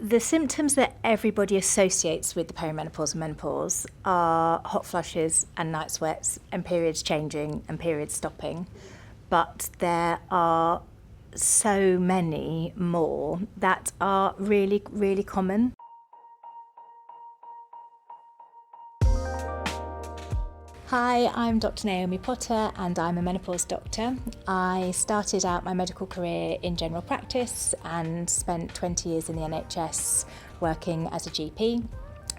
The symptoms that everybody associates with the perimenopause and menopause are hot flushes and night sweats and periods changing and periods stopping. But there are so many more that are really, really common. Hi, I'm Dr. Naomi Potter and I'm a menopause doctor. I started out my medical career in general practice and spent 20 years in the NHS working as a GP.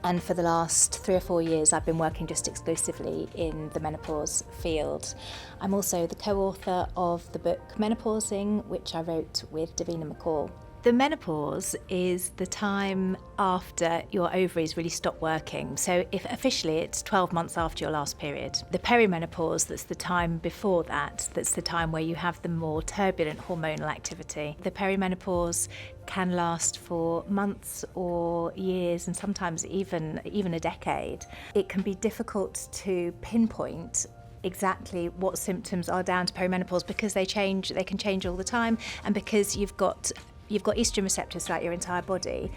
And for the last 3 or 4 years, I've been working just exclusively in the menopause field. I'm also the co-author of the book Menopausing, which I wrote with Davina McCall. The menopause is the time after your ovaries really stop working. So if officially it's 12 months after your last period. The perimenopause, that's the time before that, that's the time where you have the more turbulent hormonal activity. The perimenopause can last for months or years and sometimes even a decade. It can be difficult to pinpoint exactly what symptoms are down to perimenopause because they can change all the time, and because you've got estrogen receptors throughout your entire body.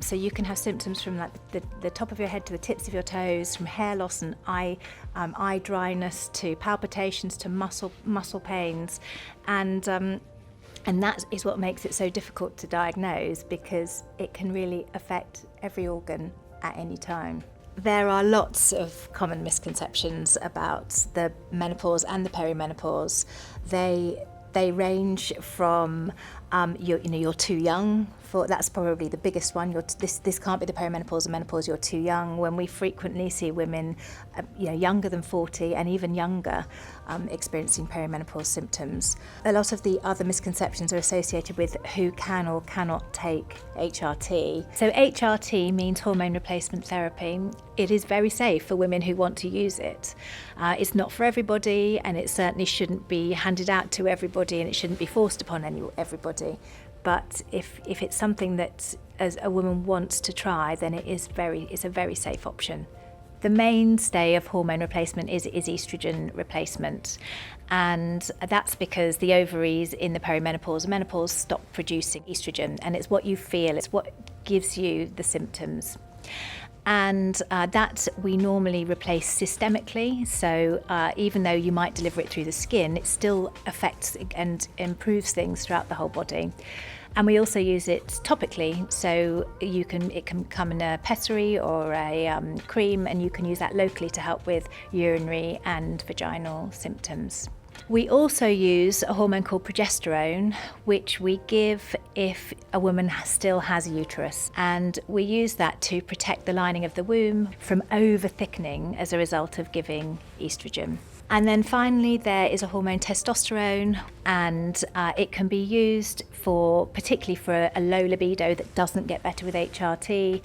So you can have symptoms from like the top of your head to the tips of your toes, from hair loss and eye dryness to palpitations to muscle pains. And that is what makes it so difficult to diagnose, because it can really affect every organ at any time. There are lots of common misconceptions about the menopause and the perimenopause. They range from you're too young. That's probably the biggest one. This can't be the perimenopause or menopause. You're too young. When we frequently see women, younger than 40 and even younger, experiencing perimenopause symptoms. A lot of the other misconceptions are associated with who can or cannot take HRT. So HRT means hormone replacement therapy. It is very safe for women who want to use it. It's not for everybody, and it certainly shouldn't be handed out to everybody, and it shouldn't be forced upon everybody. But if it's something that as a woman wants to try, then it's a very safe option. The mainstay of hormone replacement is estrogen replacement, and that's because the ovaries in the perimenopause and menopause stop producing estrogen, and it's what you feel, it's what gives you the symptoms. And that we normally replace systemically, so even though you might deliver it through the skin, it still affects and improves things throughout the whole body. And we also use it topically, so it can come in a pessary or a cream, and you can use that locally to help with urinary and vaginal symptoms. We also use a hormone called progesterone, which we give if a woman still has a uterus. And we use that to protect the lining of the womb from over-thickening as a result of giving estrogen. And then finally, there is a hormone testosterone, and it can be used particularly for a low libido that doesn't get better with HRT.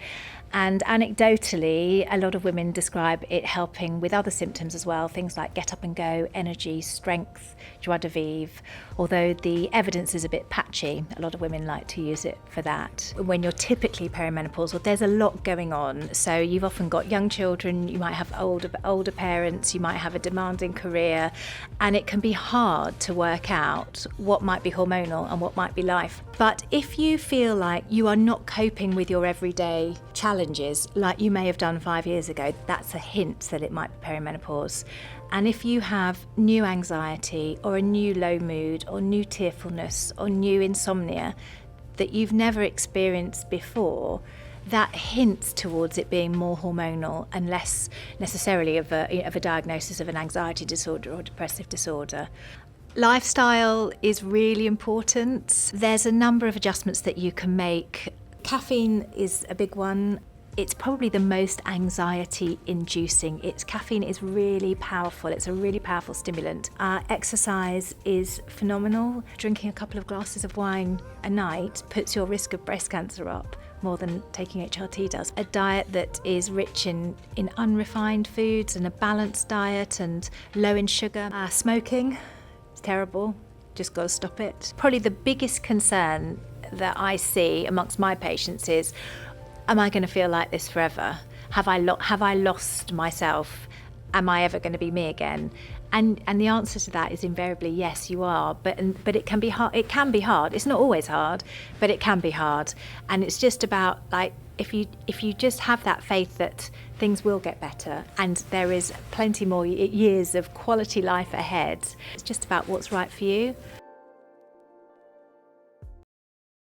And anecdotally, a lot of women describe it helping with other symptoms as well, things like get up and go, energy, strength, joie de vivre. Although the evidence is a bit patchy, a lot of women like to use it for that. When you're typically perimenopausal, there's a lot going on. So you've often got young children, you might have older parents, you might have a demanding career, and it can be hard to work out what might be hormonal and what might be life. But if you feel like you are not coping with your everyday challenges like you may have done 5 years ago, that's a hint that it might be perimenopause. And if you have new anxiety or a new low mood or new tearfulness or new insomnia that you've never experienced before, that hints towards it being more hormonal and less necessarily of a diagnosis of an anxiety disorder or depressive disorder. Lifestyle is really important. There's a number of adjustments that you can make. Caffeine is a big one. It's probably the most anxiety inducing. Caffeine is really powerful. It's a really powerful stimulant. Exercise is phenomenal. Drinking a couple of glasses of wine a night puts your risk of breast cancer up more than taking HRT does. A diet that is rich in unrefined foods and a balanced diet and low in sugar. Smoking is terrible. Just got to stop it. Probably the biggest concern that I see amongst my patients is, am I going to feel like this forever? Have I lost myself? Am I ever going to be me again? And the answer to that is invariably yes, you are. But it can be hard. It can be hard. It's not always hard, but it can be hard. And it's just about, like, if you just have that faith that things will get better and there is plenty more years of quality life ahead. It's just about what's right for you.